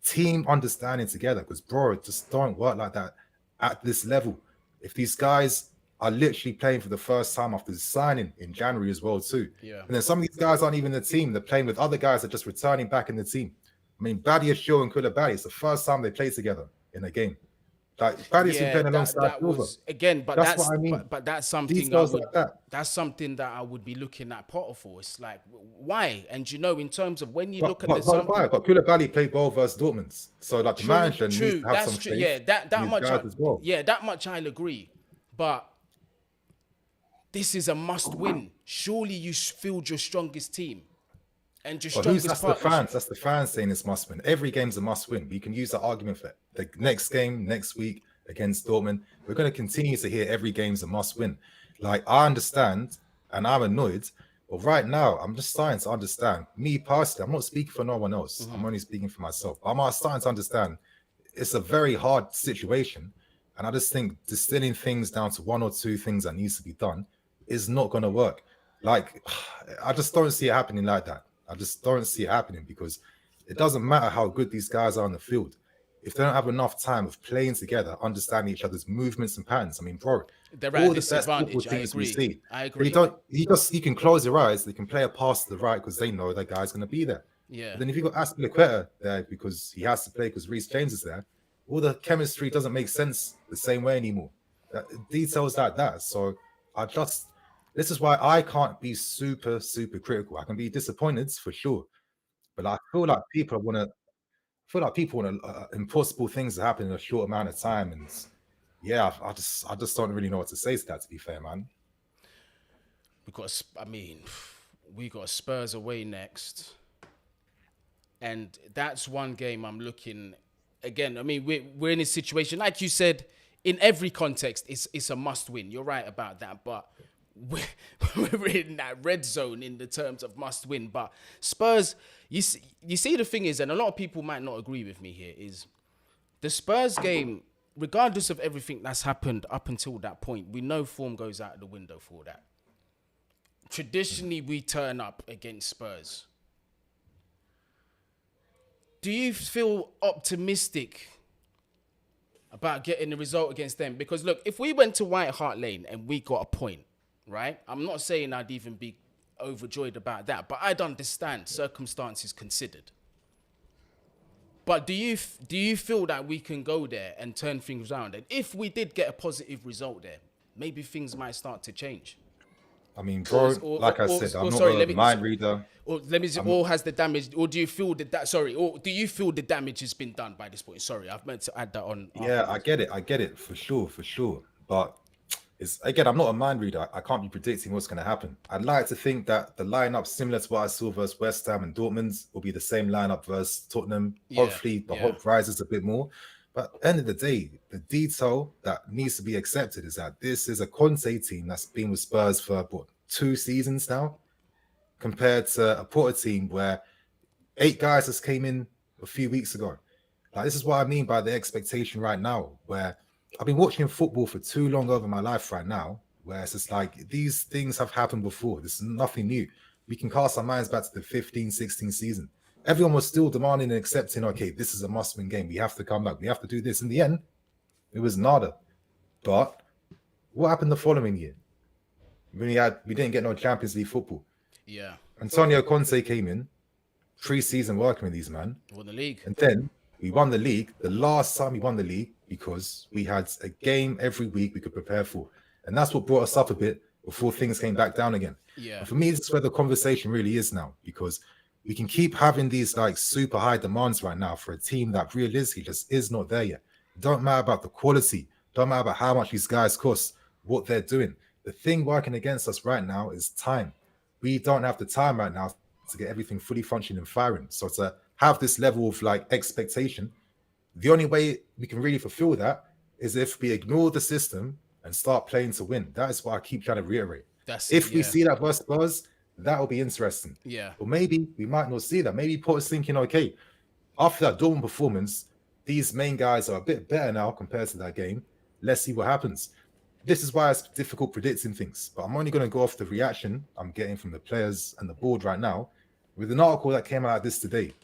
team understanding together, because, bro, it just don't work like that at this level. If these guys are literally playing for the first time after signing in January as well too. Yeah. And then some of these guys aren't even in the team. They're playing with other guys that are just returning back in the team. I mean, Badiashile and Koulibaly, it's the first time they play together in a game. Like, Badiashile been playing alongside Silva. Again, but that's what I mean. But that's something that's something that I would be looking at Potter for. It's like, why? And in terms of when you look at why? But Koulibaly played well versus Dortmund. So like, the manager needs to have some faith. Yeah, that much as well. Yeah, that much I'll agree. But this is a must-win. Surely you field your strongest team. And your strongest that's the fans. That's the fans saying it's must-win. Every game's a must-win. We can use that argument for the next game, next week against Dortmund. We're going to continue to hear every game's a must-win. Like, I understand, and I'm annoyed, but right now, I'm just starting to understand. Me personally, I'm not speaking for no one else. Mm-hmm. I'm only speaking for myself. I'm starting to understand it's a very hard situation. And I just think distilling things down to 1 or 2 things that needs to be done is not going to work. Like, I just don't see it happening like that. I just don't see it happening, because it doesn't matter how good these guys are on the field. If they don't have enough time of playing together, understanding each other's movements and patterns, I mean, bro, they're all the best football teams we see. I agree. You can close your eyes. They can play a pass to the right because they know that guy's going to be there. Yeah. But then if you got Aspilicueta there because he has to play because Rhys James is there, all the chemistry doesn't make sense the same way anymore. Details like that. So this is why I can't be super, super critical. I can be disappointed for sure, but I feel like people want impossible things to happen in a short amount of time, and yeah, I just don't really know what to say to that. To be fair, man. We got Spurs away next, and that's one game I'm looking. Again, I mean, we're in a situation like you said. In every context, it's a must win. You're right about that, but we're in that red zone in the terms of must win. But Spurs, you see, the thing is, and a lot of people might not agree with me here, is the Spurs game, regardless of everything that's happened up until that point, we know form goes out the window for that. Traditionally, we turn up against Spurs. Do you feel optimistic about getting the result against them? Because look, if we went to White Hart Lane and we got a point, right? I'm not saying I'd even be overjoyed about that, but I'd understand circumstances considered. But do you feel that we can go there and turn things around? And if we did get a positive result there, maybe things might start to change. I mean, bro, like I said, I'm not a mind reader. Or has the damage? Or do you feel that? Sorry, or do you feel the damage has been done by this point? Sorry, I've meant to add that on. Yeah, I get it for sure. But it's again, I'm not a mind reader. I can't be predicting what's going to happen. I'd like to think that the lineup, similar to what I saw versus West Ham and Dortmund, will be the same lineup versus Tottenham. Hopefully, the hope rises a bit more. But at the end of the day, the detail that needs to be accepted is that this is a Conte team that's been with Spurs for what, 2 seasons now, compared to a Porter team where 8 guys just came in a few weeks ago. Like, this is what I mean by the expectation right now, where I've been watching football for too long over my life right now, where it's just like these things have happened before. This is nothing new. We can cast our minds back to the 15-16 season. Everyone was still demanding and accepting, okay, this is a must-win game. We have to come back. We have to do this. In the end, it was nada. But what happened the following year? We didn't get no Champions League football. Yeah. Antonio Conte came in, pre-season working with these man. Won the league. And then we won the league. The last time we won the league because we had a game every week we could prepare for. And that's what brought us up a bit before things came back down again. Yeah. And for me, this is where the conversation really is now, because we can keep having these like super high demands right now for a team that realistically just is not there yet. It don't matter about the quality. Don't matter about how much these guys cost, what they're doing. The thing working against us right now is time. We don't have the time right now to get everything fully functioning and firing. So to have this level of like expectation, the only way we can really fulfill that is if we ignore the system and start playing to win. That is what I keep trying to reiterate. If we see that versus Spurs, that will be interesting. Yeah. But maybe we might not see that. Maybe Potter's thinking, okay, after that Dortmund performance, these main guys are a bit better now compared to that game. Let's see what happens. This is why it's difficult predicting things. But I'm only going to go off the reaction I'm getting from the players and the board right now. With an article that came out of this today,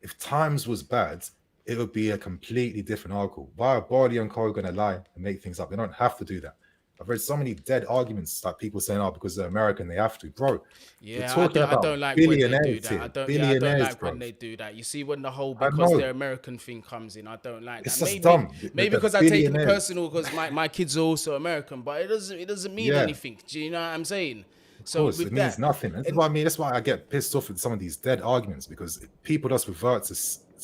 if times was bad, it would be a completely different article. Why are Barley and Co going to lie and make things up? They don't have to do that. I've read so many dead arguments, like people saying, "Oh, because they're American, they have to." Bro, yeah, I don't like when they do that. I don't like bro. when they do that. You see, when the whole because they're American thing comes in, I don't like that. It's just dumb. Maybe because I take it personal because my kids are also American, but it doesn't mean anything. Do you know what I'm saying? So it means nothing. That's what I mean. That's why I get pissed off with some of these dead arguments, because people just revert to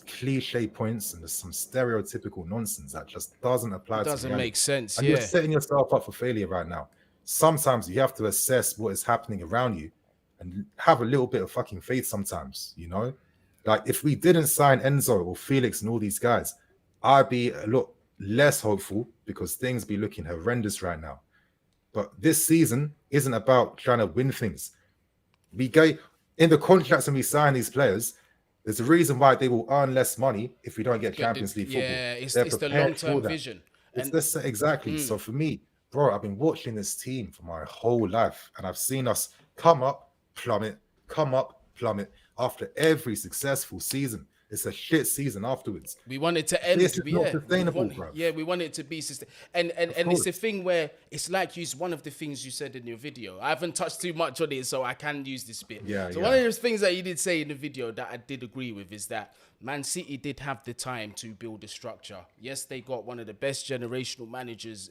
cliche points and there's some stereotypical nonsense that just doesn't apply. Doesn't make sense. And you're setting yourself up for failure right now. Sometimes you have to assess what is happening around you and have a little bit of fucking faith sometimes, you know? Like, if we didn't sign Enzo or Felix and all these guys, I'd be a lot less hopeful because things be looking horrendous right now. But this season isn't about trying to win things. We go in the contracts when we sign these players, there's a reason why they will earn less money if we don't get Champions League football. Yeah, it's the long-term vision. Exactly. So for me, bro, I've been watching this team for my whole life, and I've seen us come up, plummet after every successful season. It's a shit season afterwards. We want it to end. This is not sustainable, bro. Yeah, we want it to be sustainable. And it's a thing where it's like one of the things you said in your video. I haven't touched too much on it, so I can use this bit. So one of those things that you did say in the video that I did agree with is that Man City did have the time to build a structure. Yes, they got one of the best generational managers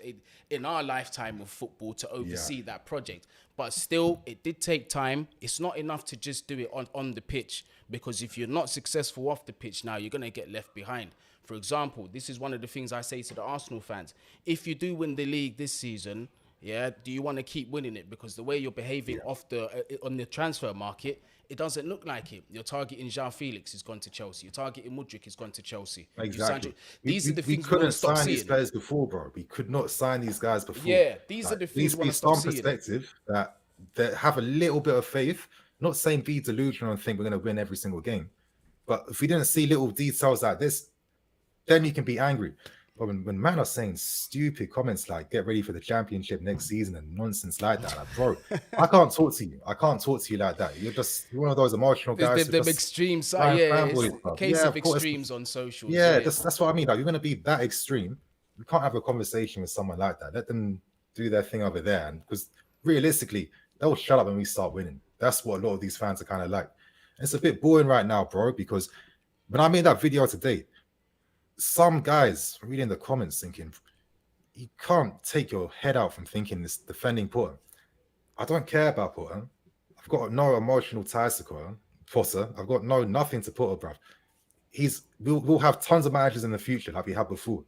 in our lifetime of football to oversee that project. But still, it did take time. It's not enough to just do it on the pitch, because if you're not successful off the pitch now, you're going to get left behind. For example, this is one of the things I say to the Arsenal fans. If you do win the league this season, yeah, do you want to keep winning it? Because the way you're behaving off the on the transfer market, it doesn't look like it. You're targeting João Felix, he's gone to Chelsea. You're targeting Mudryk, he's gone to Chelsea. Exactly. These are the things we couldn't want to stop sign these seeing. players before, bro. We could not sign these guys before. Yeah, these are the things we want to stop some seeing. perspective that have a little bit of faith. Not saying be delusional and think we're going to win every single game, but if we didn't see little details like this, then you can be angry. But when man are saying stupid comments like "get ready for the championship next season" and nonsense like that, like, bro, I can't talk to you. I can't talk to you like that. You're one of those emotional guys. The extreme side, it's a case of extremes on social. Yeah, that's what I mean. Like, you're going to be that extreme. You can't have a conversation with someone like that. Let them do their thing over there, and because realistically, they'll shut up when we start winning. That's what a lot of these fans are kind of like. And it's a bit boring right now, bro, because when I made that video today, some guys reading the comments thinking, you can't take your head out from thinking this defending Potter. I don't care about Potter. I've got no emotional ties to Potter. I've got nothing to Potter, bruv. We'll have tons of managers in the future like we had before.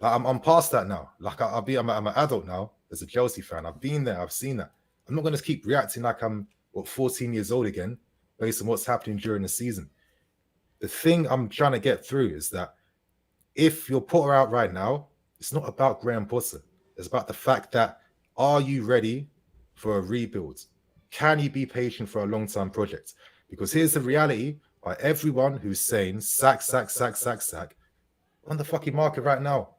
Like, I'm past that now. Like I'm an adult now as a Chelsea fan. I've been there. I've seen that. I'm not going to keep reacting like I'm 14 years old again based on what's happening during the season. The thing I'm trying to get through is that if you're Potter out right now, it's not about Graham Potter. It's about the fact that, are you ready for a rebuild? Can you be patient for a long-term project? Because here's the reality by everyone who's saying sack on the fucking market right now.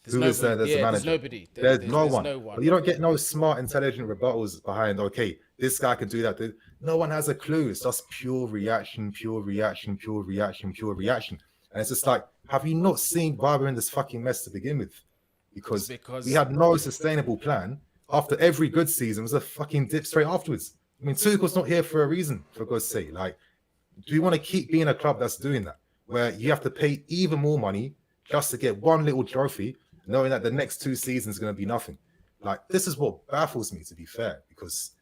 There's a manager. There's nobody. There's no one. But you don't get no smart, intelligent rebuttals behind, okay, this guy can do that. No one has a clue. It's just pure reaction. And it's just like, have you not seen why we're in this fucking mess to begin with? Because we had no sustainable plan. After every good season, it was a fucking dip straight afterwards. I mean, Tuchel's not here for a reason, for God's sake. Like, do you want to keep being a club that's doing that, where you have to pay even more money just to get one little trophy, knowing that the next 2 seasons are going to be nothing? Like, this is what baffles me, to be fair, because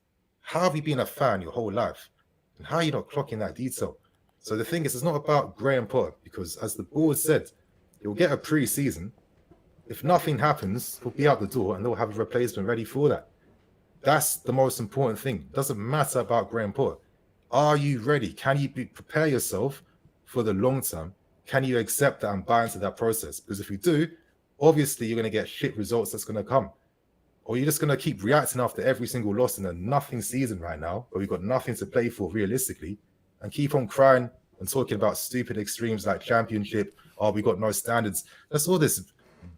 how have you been a fan your whole life? And how are you not clocking that detail? So the thing is, it's not about Graham Potter, because as the board said, you'll get a pre-season. If nothing happens, he'll be out the door and they'll have a replacement ready for that. That's the most important thing. It doesn't matter about Graham Potter. Are you ready? Can you prepare yourself for the long term? Can you accept that and buy into that process? Because if you do, obviously you're going to get shit results that's going to come. Or you're just going to keep reacting after every single loss in a nothing season right now, but we've got nothing to play for realistically, and keep on crying and talking about stupid extremes like championship. Oh, we got no standards. That's all this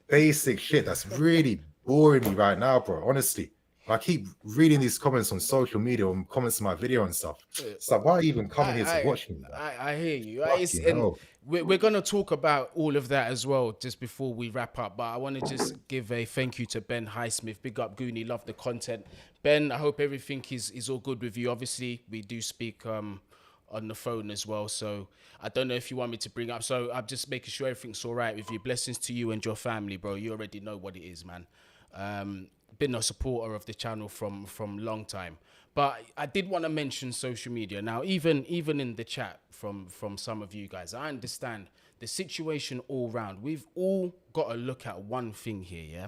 basic shit that's really boring me right now, bro. Honestly, I keep reading these comments on social media and comments on my video and stuff. It's like, why are you even coming here to watch me? I hear you. And we're going to talk about all of that as well just before we wrap up. But I want to just give a thank you to Ben Highsmith. Big up Guni. Love the content. Ben, I hope everything is all good with you. Obviously, we do speak on the phone as well. So I don't know if you want me to bring up. So I'm just making sure everything's all right with you. Blessings to you and your family, bro. You already know what it is, man. Been a supporter of the channel from long time. But I did want to mention social media. Now, even in the chat from some of you guys, I understand the situation all round. We've all got to look at one thing here, yeah?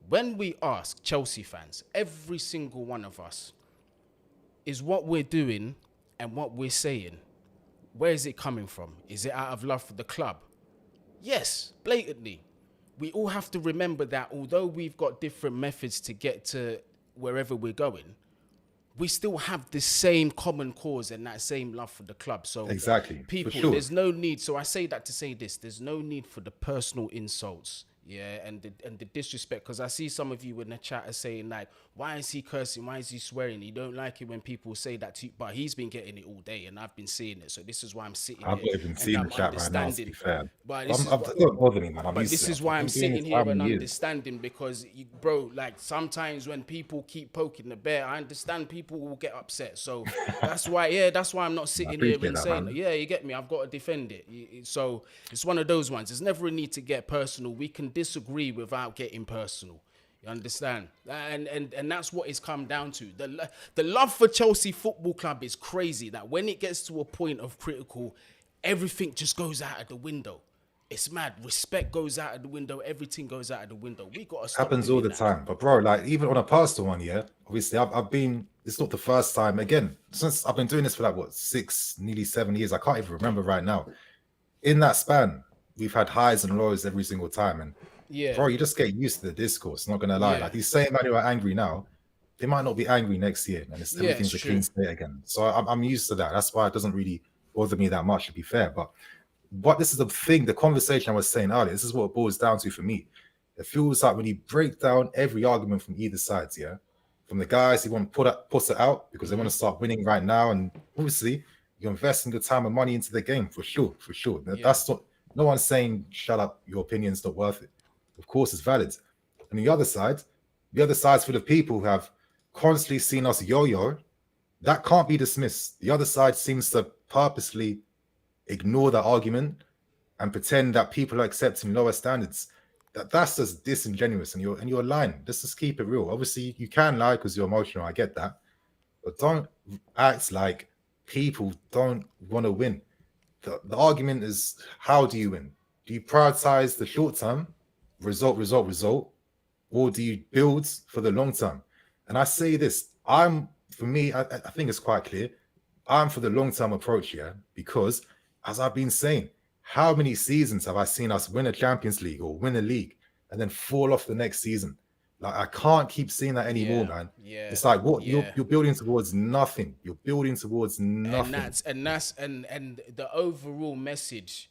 When we ask Chelsea fans, every single one of us, is what we're doing and what we're saying, where is it coming from? Is it out of love for the club? Yes, blatantly. We all have to remember that although we've got different methods to get to wherever we're going, we still have the same common cause and that same love for the club. So exactly, people, sure. There's no need. So I say that to say this, there's no need for the personal insults. Yeah, and the disrespect, because I see some of you in the chat are saying like, why is he cursing? Why is he swearing? You don't like it when people say that to you, but he's been getting it all day, and I've been seeing it. So this is why I'm sitting here. I've not even seen the chat right now, to be fair. But this is why I'm sitting here and understanding, because, bro, like sometimes when people keep poking the bear, I understand people will get upset. So that's why I'm not sitting here and saying, yeah, you get me. I've got to defend it. So it's one of those ones. There's never a need to get personal. We can disagree without getting personal. You understand? And that's what it's come down to. The love for Chelsea Football Club is crazy, that when it gets to a point of critical, everything just goes out of the window. it's mad. Respect goes out of the window. Everything goes out of the window. We got to stop Happens all doing the that. time. But bro, like even on a personal one, yeah. Obviously, I've been. It's not the first time. Again, since I've been doing this for like what 6, nearly 7 years. I can't even remember right now. In that span, we've had highs and lows every single time, and Yeah, bro, you just get used to the discourse. Not gonna lie, yeah, like these same men who are angry now, they might not be angry next year, and it's yeah. It's everything's a true. clean slate again. So I'm used to that. That's why it doesn't really bother me that much, to be fair. But what this is the thing, the conversation I was saying earlier. This is what it boils down to for me. It feels like when you break down every argument from either side, yeah, from the guys who want to put it out because they want to start winning right now, and obviously you're investing your time and money into the game for sure, for sure. Yeah. That's not. No one's saying shut up. Your opinion's not worth it. Of course, it's valid. And the other side's full of people who have constantly seen us yo-yo. That can't be dismissed. The other side seems to purposely ignore that argument and pretend that people are accepting lower standards. That's just disingenuous, and you're lying. Just keep it real. Obviously, you can lie because you're emotional. I get that, but don't act like people don't want to win. The argument is, how do you win? Do you prioritize the short term, result, or do you build for the long term? And I say this, I think it's quite clear. I'm for the long term approach here because, as I've been saying, how many seasons have I seen us win a Champions League or win a league and then fall off the next season? Like, I can't keep seeing that anymore, man. Yeah. It's like what Yeah. you're building towards nothing. You're building towards nothing. And the overall message,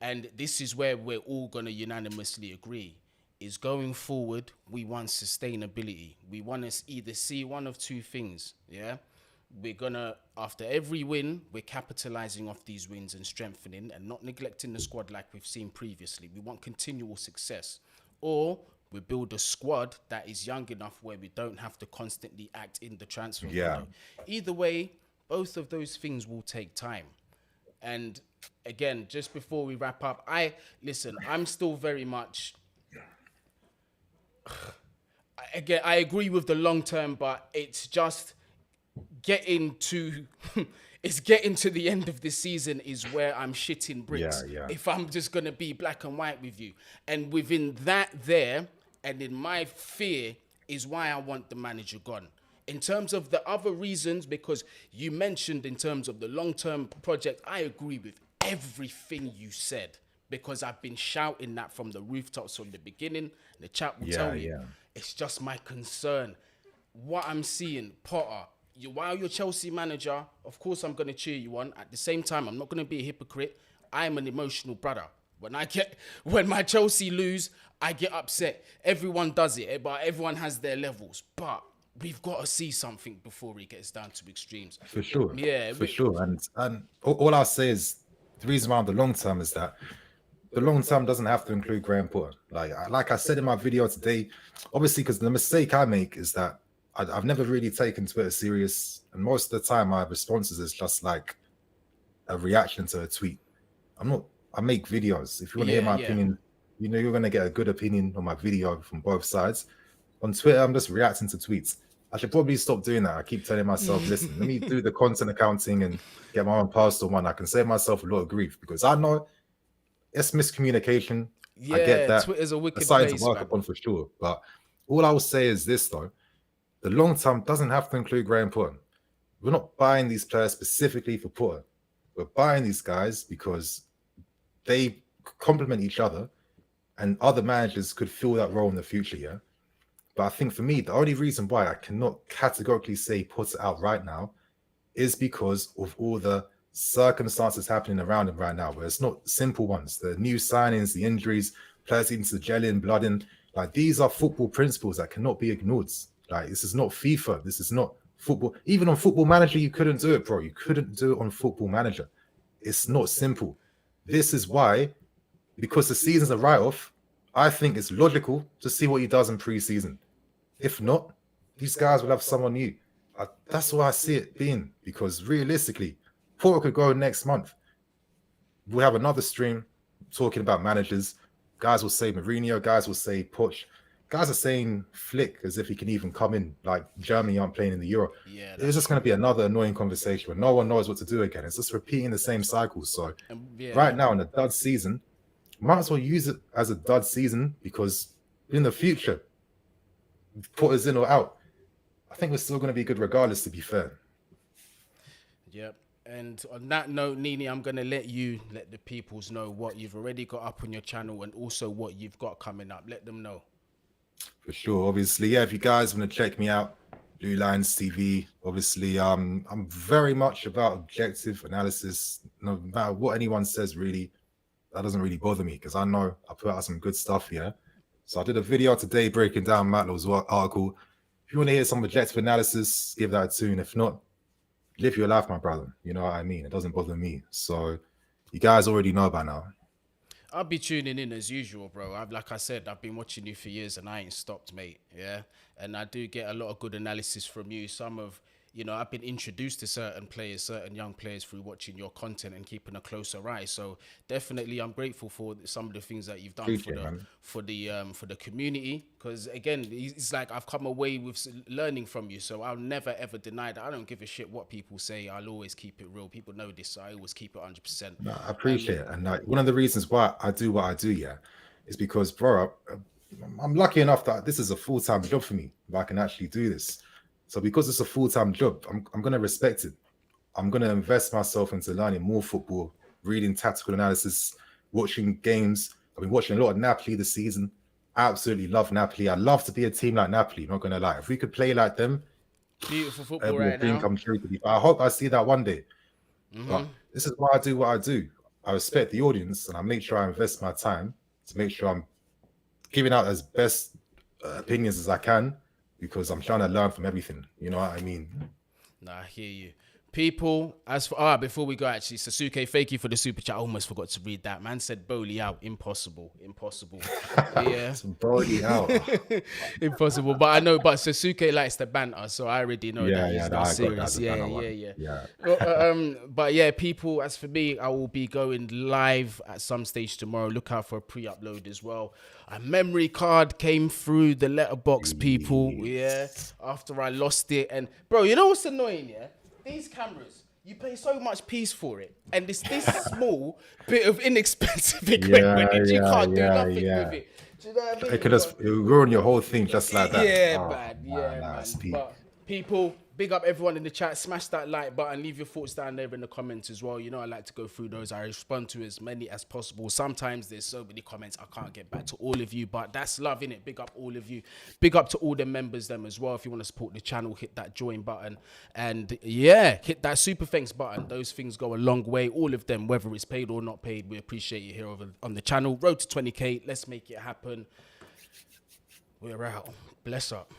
and this is where we're all gonna unanimously agree, is going forward. We want sustainability. We want to either see one of two things. Yeah, we're gonna, after every win, we're capitalizing off these wins and strengthening and not neglecting the squad like we've seen previously. We want continual success, or we build a squad that is young enough where we don't have to constantly act in the transfer window. Either way, both of those things will take time. And again, just before we wrap up, I'm still very much, again, I agree with the long term, but it's just getting to it's getting to the end of the season is where I'm shitting bricks. Yeah. If I'm just gonna be black and white with you. And within that there, and in my fear, is why I want the manager gone. In terms of the other reasons, because you mentioned in terms of the long-term project, I agree with everything you said, because I've been shouting that from the rooftops from the beginning. The chat will tell me. It's just my concern. What I'm seeing, Potter, while you're Chelsea manager, of course I'm going to cheer you on. At the same time, I'm not going to be a hypocrite. I'm an emotional brother. When my Chelsea lose, I get upset. Everyone does it, but everyone has their levels. But we've got to see something before it gets down to extremes. For sure. Yeah. For sure. And all I'll say is the reason why I'm the long term is that the long term doesn't have to include Graham Potter. Like I said in my video today, obviously, because the mistake I make is that I've never really taken Twitter serious. And most of the time, my responses is just like a reaction to a tweet. I make videos. If you want to hear my opinion, you know you're going to get a good opinion on my video from both sides. On Twitter, I'm just reacting to tweets. I should probably stop doing that. I keep telling myself, listen, let me do the content accounting and get my own personal one. I can save myself a lot of grief because I know it's miscommunication. Yeah, I get that. Twitter's a wicked Decided place, to work man. upon for sure. But all I will say is this, though. The long term doesn't have to include Graham Potter. We're not buying these players specifically for Potter. We're buying these guys because they complement each other and other managers could fill that role in the future, yeah? But I think for me, the only reason why I cannot categorically say put it out right now is because of all the circumstances happening around him right now, where it's not simple ones. The new signings, the injuries, players into gelling, blooding. Like, these are football principles that cannot be ignored. Like, this is not FIFA. This is not football. Even on Football Manager, you couldn't do it, bro. You couldn't do it on Football Manager. It's not simple. This is why, because the season's a write-off, I think it's logical to see what he does in pre-season. If not, these guys will have someone new. That's why I see it being, because realistically, Porto could go next month. We'll have another stream talking about managers. Guys will say Mourinho, guys will say Poch. Guys are saying Flick as if he can even come in, like Germany aren't playing in the Euro. Yeah, it's just going to be another annoying conversation where no one knows what to do again. It's just repeating the same cycle. So right now in the dud season, might as well use it as a dud season, because in the future, put us in or out, I think we're still going to be good regardless, to be fair. Yep. And on that note, NiiNii, I'm going to let the peoples know what you've already got up on your channel and also what you've got coming up. Let them know. For sure. Obviously, yeah, if you guys want to check me out, Blue Lines TV, obviously, I'm very much about objective analysis. No matter what anyone says, really, that doesn't really bother me, because I know I put out some good stuff here. So I did a video today breaking down Matlow's article. If you want to hear some objective analysis, give that a tune. If not, live your life, my brother. You know what I mean? It doesn't bother me. So you guys already know by now. I'll be tuning in as usual, bro. Like I said, I've been watching you for years and I ain't stopped, mate. Yeah. And I do get a lot of good analysis from you. Some of, I've been introduced to certain players, certain young players through watching your content and keeping a closer eye. So definitely I'm grateful for some of the things that you've done for the community. Because again, it's like I've come away with learning from you. So I'll never ever deny that. I don't give a shit what people say. I'll always keep it real. People know this. So I always keep it 100%. No, I appreciate it. And like, one of the reasons why I do what I do, yeah, is because, bro, I'm lucky enough that this is a full-time job for me. That I can actually do this. So because it's a full-time job, I'm going to respect it. I'm going to invest myself into learning more football, reading tactical analysis, watching games. I've been watching a lot of Napoli this season. I absolutely love Napoli. I'd love to be a team like Napoli, not going to lie. If we could play like them, beautiful football right now. Come true to be. I hope I see that one day. But this is why I do what I do. I respect the audience, and I make sure I invest my time to make sure I'm giving out as best opinions as I can, because I'm trying to learn from everything. You know what I mean? Nah, I hear you. People, before we go, actually, Sasuke, thank you for the super chat. I almost forgot to read that. Man said Bowley out. Impossible. Yeah. Bowley out. Impossible. But Sasuke likes the banter, so I already know that he's not serious. Yeah. But yeah, people, as for me, I will be going live at some stage tomorrow. Look out for a pre-upload as well. A memory card came through the letterbox, people. Yeah. After I lost it. And bro, you know what's annoying, yeah? These cameras, you pay so much piece for it, and it's this small bit of inexpensive equipment, and you can't do nothing with it. Do you know what I mean? It could just ruin your whole thing just like that. Yeah, man. But people, big up everyone in the chat. Smash that like button. Leave your thoughts down there in the comments as well. You know I like to go through those. I respond to as many as possible. Sometimes there's so many comments I can't get back to all of you, but that's love, innit? Big up all of you. Big up to all the members them as well. If you want to support the channel, hit that join button. And yeah, hit that super thanks button. Those things go a long way. All of them, whether it's paid or not paid, we appreciate you here on the channel. Road to 20K. Let's make it happen. We're out. Bless up.